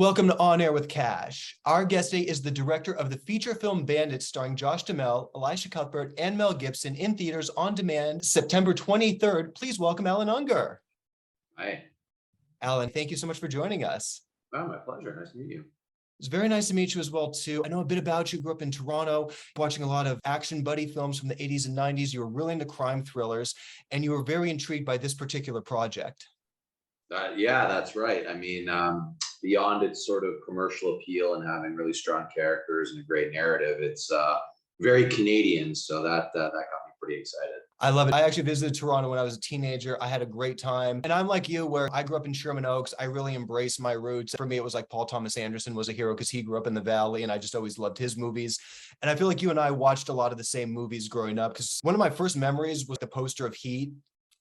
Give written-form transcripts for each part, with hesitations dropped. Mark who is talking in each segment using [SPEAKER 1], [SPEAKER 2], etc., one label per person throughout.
[SPEAKER 1] Welcome to On Air with Kash. Our guest today is the director of the feature film Bandits, starring Josh Duhamel, Elisha Cuthbert, and Mel Gibson, in theaters on demand September 23rd. Please welcome Allan Ungar.
[SPEAKER 2] Hi.
[SPEAKER 1] Allan, thank you so much for joining us.
[SPEAKER 2] Oh, my pleasure. Nice to meet you.
[SPEAKER 1] It's very nice to meet you as well, too. I know a bit about you. Grew up in Toronto, watching a lot of action buddy films from the 80s and 90s. You were really into crime thrillers, and you were very intrigued by this particular project.
[SPEAKER 2] Yeah, that's right. I mean, beyond its sort of commercial appeal and having really strong characters and a great narrative, it's very Canadian. So that got me pretty excited.
[SPEAKER 1] I love it. I actually visited Toronto when I was a teenager. I had a great time. And I'm like you, where I grew up in Sherman Oaks. I really embraced my roots. For me, it was like Paul Thomas Anderson was a hero because he grew up in the Valley, and I just always loved his movies. And I feel like you and I watched a lot of the same movies growing up, because one of my first memories was the poster of Heat.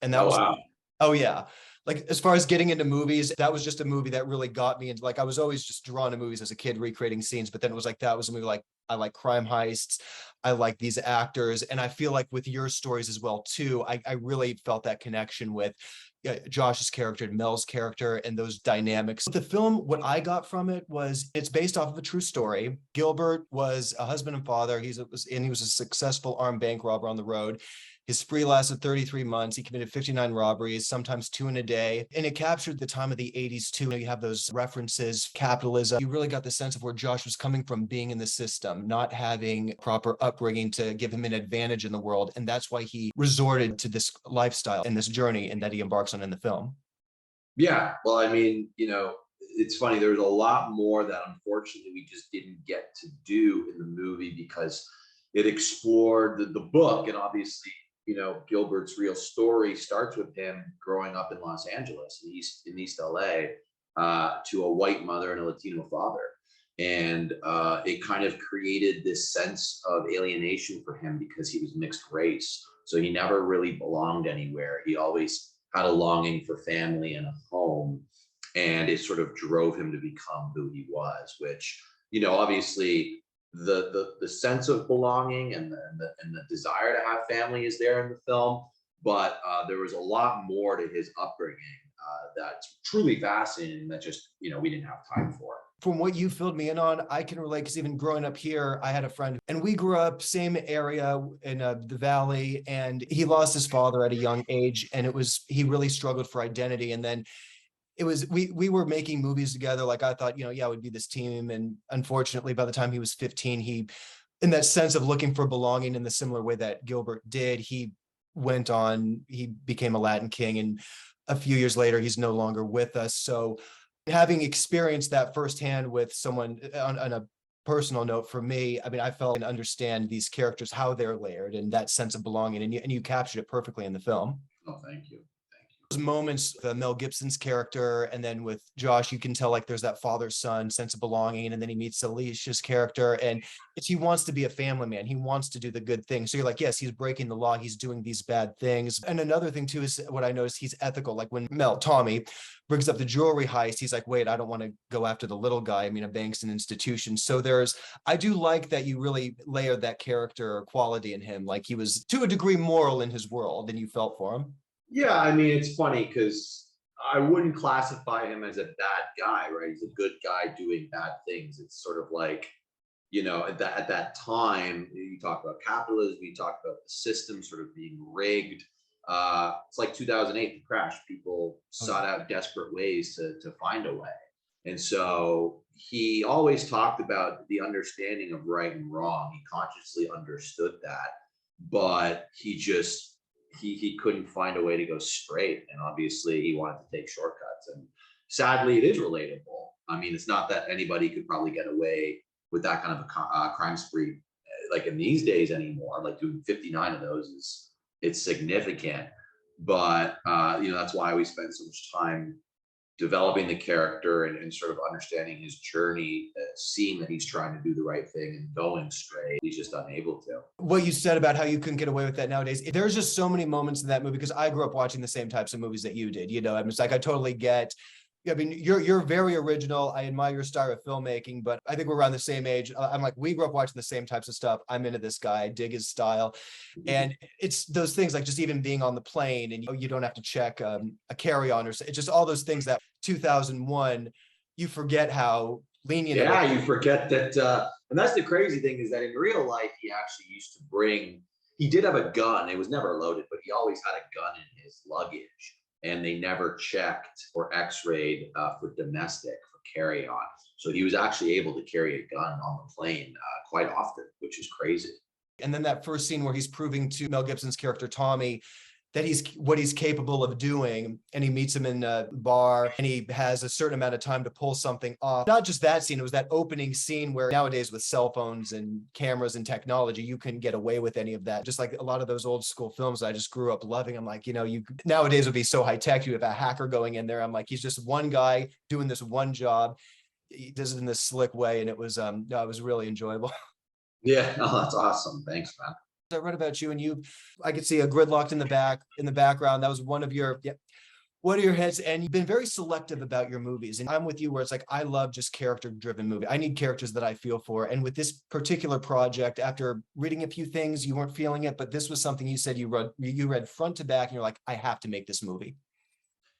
[SPEAKER 1] And that was,
[SPEAKER 2] wow.
[SPEAKER 1] Oh yeah. Like, as far as getting into movies, that was just a movie that really got me into, like, I was always just drawn to movies as a kid, recreating scenes, but then it was like, that was a movie like, I like crime heists, I like these actors, and I feel like with your stories as well too, I really felt that connection with Josh's character and Mel's character and those dynamics. The film, what I got from it was it's based off of a true story. Gilbert was a husband and father. He was a successful armed bank robber on the road. His spree lasted 33 months. He committed 59 robberies, sometimes 2 in a day. And it captured the time of the 80s too. You have those references, capitalism. You really got the sense of where Josh was coming from, being in the system, not having proper upbringing to give him an advantage in the world. And that's why he resorted to this lifestyle and this journey and that he embarks on in the film.
[SPEAKER 2] Yeah. Well, I mean, it's funny. There's a lot more that unfortunately we just didn't get to do in the movie because it explored the book, and obviously, Gilbert's real story starts with him growing up in Los Angeles, in East LA, to a white mother and a Latino father. And it kind of created this sense of alienation for him because he was mixed race. So he never really belonged anywhere. He always had a longing for family and a home. And it sort of drove him to become who he was, which, obviously, the sense of belonging and the desire to have family is there in the film, but there was a lot more to his upbringing that's truly fascinating that just we didn't have time for.
[SPEAKER 1] From what you filled me in on, I can relate, because even growing up here, I had a friend and we grew up same area in the Valley, and he lost his father at a young age, and he really struggled for identity. And then it was, we were making movies together. Like, I thought, yeah, it would be this team. And unfortunately, by the time he was 15, he, in that sense of looking for belonging in the similar way that Gilbert did, he became a Latin king. And a few years later, he's no longer with us. So having experienced that firsthand with someone on a personal note, for me, I mean, I felt and understand these characters, how they're layered, and that sense of belonging. And you captured it perfectly in the film.
[SPEAKER 2] Oh, thank you.
[SPEAKER 1] Those moments, Mel Gibson's character, and then with Josh, you can tell like there's that father-son sense of belonging, and then he meets Elisha's character, and he wants to be a family man. He wants to do the good thing. So you're like, yes, he's breaking the law. He's doing these bad things. And another thing too is what I noticed, he's ethical. Like when Tommy brings up the jewelry heist, he's like, wait, I don't want to go after the little guy. I mean, a bank's an institution. So I do like that you really layered that character quality in him. Like he was to a degree moral in his world, and you felt for him.
[SPEAKER 2] Yeah, I mean, it's funny because I wouldn't classify him as a bad guy, right? He's a good guy doing bad things. It's sort of like, at that time, you talk about capitalism, you talk about the system sort of being rigged. It's like 2008, the crash. People sought out desperate ways to find a way. And so he always talked about the understanding of right and wrong. He consciously understood that, but he couldn't find a way to go straight. And obviously he wanted to take shortcuts. And sadly, it is relatable. I mean, it's not that anybody could probably get away with that kind of a crime spree like in these days anymore. Like doing 59 of those it's significant. But, that's why we spend so much time developing the character and sort of understanding his journey, seeing that he's trying to do the right thing and going straight. He's just unable to.
[SPEAKER 1] What you said about how you couldn't get away with that nowadays, there's just so many moments in that movie, because I grew up watching the same types of movies that you did. I'm just like, I totally get. I mean, you're very original. I admire your style of filmmaking, but I think we're around the same age. I'm like, we grew up watching the same types of stuff. I'm into this guy. I dig his style. And it's those things like just even being on the plane and you don't have to check a carry-on, or it's just all those things that 2001, you forget how lenient.
[SPEAKER 2] Yeah, you forget that. And that's the crazy thing, is that in real life, he actually used to bring, he did have a gun. It was never loaded, but he always had a gun in his luggage. And they never checked or x-rayed for domestic, for carry on. So he was actually able to carry a gun on the plane quite often, which is crazy.
[SPEAKER 1] And then that first scene where he's proving to Mel Gibson's character, Tommy, that he's what he's capable of doing, and he meets him in a bar, and he has a certain amount of time to pull something off. Not just that scene, it was that opening scene where nowadays with cell phones and cameras and technology, you couldn't get away with any of that. Just like a lot of those old school films I just grew up loving. I'm like, you nowadays would be so high tech. You have a hacker going in there. I'm like, he's just one guy doing this one job. He does it in this slick way, and it was really enjoyable.
[SPEAKER 2] Yeah, oh, that's awesome. Thanks, man.
[SPEAKER 1] I read about you, and I could see a gridlocked in the background. That was one of your hits, and you've been very selective about your movies. And I'm with you where it's like, I love just character driven movie. I need characters that I feel for. And with this particular project, after reading a few things, you weren't feeling it, but this was something you said you read front to back, and you're like, I have to make this movie.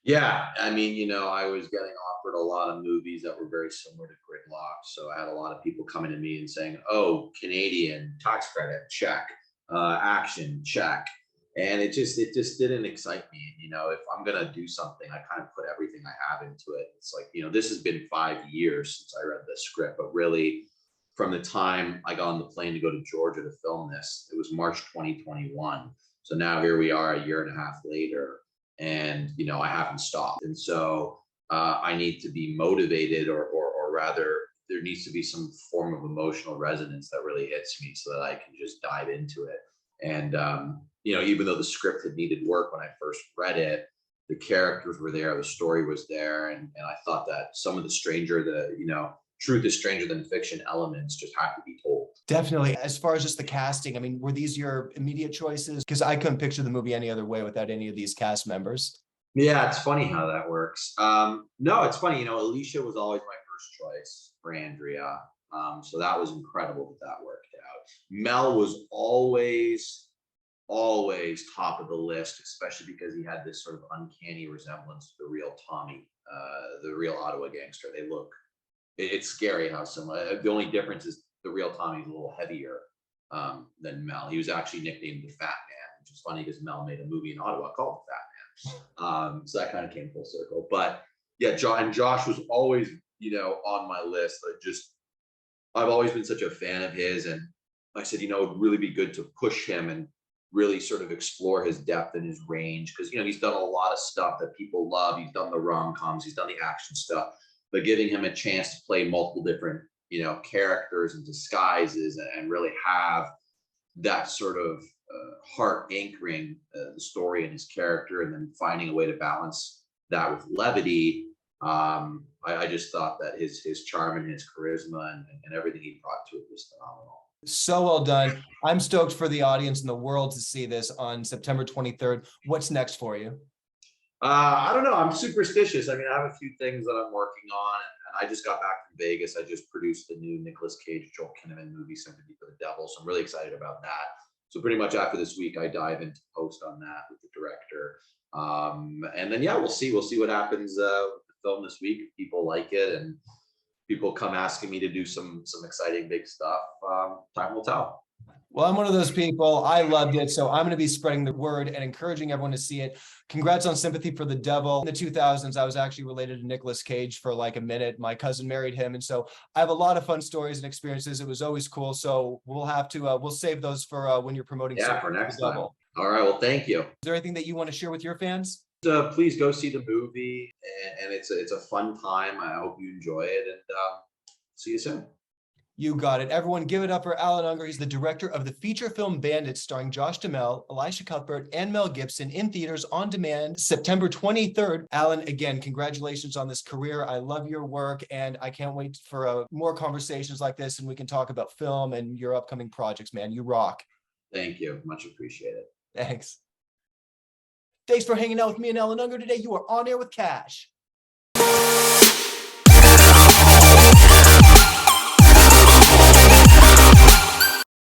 [SPEAKER 2] Yeah, I mean, I was getting offered a lot of movies that were very similar to Gridlock. So I had a lot of people coming to me and saying, oh, Canadian, tax credit, check. Action, check. And it just didn't excite me. If I'm gonna do something, I kind of put everything I have into it. It's like, this has been 5 years since I read the script, but really from the time I got on the plane to go to Georgia to film this, it was March 2021. So now here we are a year and a half later, and I haven't stopped. And so I need to be motivated, or rather, there needs to be some form of emotional resonance that really hits me so that I can just dive into it. And, even though the script had needed work when I first read it, the characters were there, the story was there. And I thought that some of the truth is stranger than fiction elements just have to be told.
[SPEAKER 1] Definitely. As far as just the casting, I mean, were these your immediate choices? Because I couldn't picture the movie any other way without any of these cast members.
[SPEAKER 2] Yeah, it's funny how that works. No, it's funny. Elisha was always my first choice for Andrea. So that was incredible that worked out. Mel was always top of the list, especially because he had this sort of uncanny resemblance to the real Tommy, the real Ottawa gangster. It's scary how similar. The only difference is the real Tommy's a little heavier than Mel. He was actually nicknamed the Fat Man, which is funny because Mel made a movie in Ottawa called The Fat Man. So that kind of came full circle. But yeah, Josh was always, on my list. I've always been such a fan of his, and I said, it would really be good to push him and really sort of explore his depth and his range, because he's done a lot of stuff that people love. He's done the rom-coms, he's done the action stuff, but giving him a chance to play multiple different characters and disguises, and really have that sort of heart anchoring the story and his character, and then finding a way to balance that with levity. I just thought that his charm and his charisma and everything he brought to it was phenomenal.
[SPEAKER 1] So well done. I'm stoked for the audience and the world to see this on September 23rd. What's next for you?
[SPEAKER 2] I don't know. I'm superstitious. I mean, I have a few things that I'm working on, and I just got back from Vegas. I just produced the new Nicolas Cage, Joel Kinnaman movie, Sympathy for the Devil. So I'm really excited about that. So pretty much after this week, I dive into post on that with the director. And then, we'll see what happens with the film this week. If people like it and people come asking me to do some exciting big stuff, time will tell.
[SPEAKER 1] Well, I'm one of those people. I loved it. So I'm going to be spreading the word and encouraging everyone to see it. Congrats on Sympathy for the Devil. In the 2000s, I was actually related to Nicolas Cage for like a minute. My cousin married him. And so I have a lot of fun stories and experiences. It was always cool. So we'll save those for when you're promoting.
[SPEAKER 2] Yeah, for next time. All right. Well, thank you.
[SPEAKER 1] Is there anything that you want to share with your fans?
[SPEAKER 2] Please go see the movie, and it's a fun time. I hope you enjoy it, and see you soon.
[SPEAKER 1] You got it. Everyone give it up for Allan Ungar. He's the director of the feature film Bandits, starring Josh Duhamel, Elisha Cuthbert, and Mel Gibson, in theaters on demand September 23rd. Allan, again, congratulations on this career. I love your work, and I can't wait for more conversations like this, and we can talk about film and your upcoming projects, man. You rock.
[SPEAKER 2] Thank you. Much appreciated.
[SPEAKER 1] Thanks. Thanks for hanging out with me and Allan Ungar today. You are on air with Kash.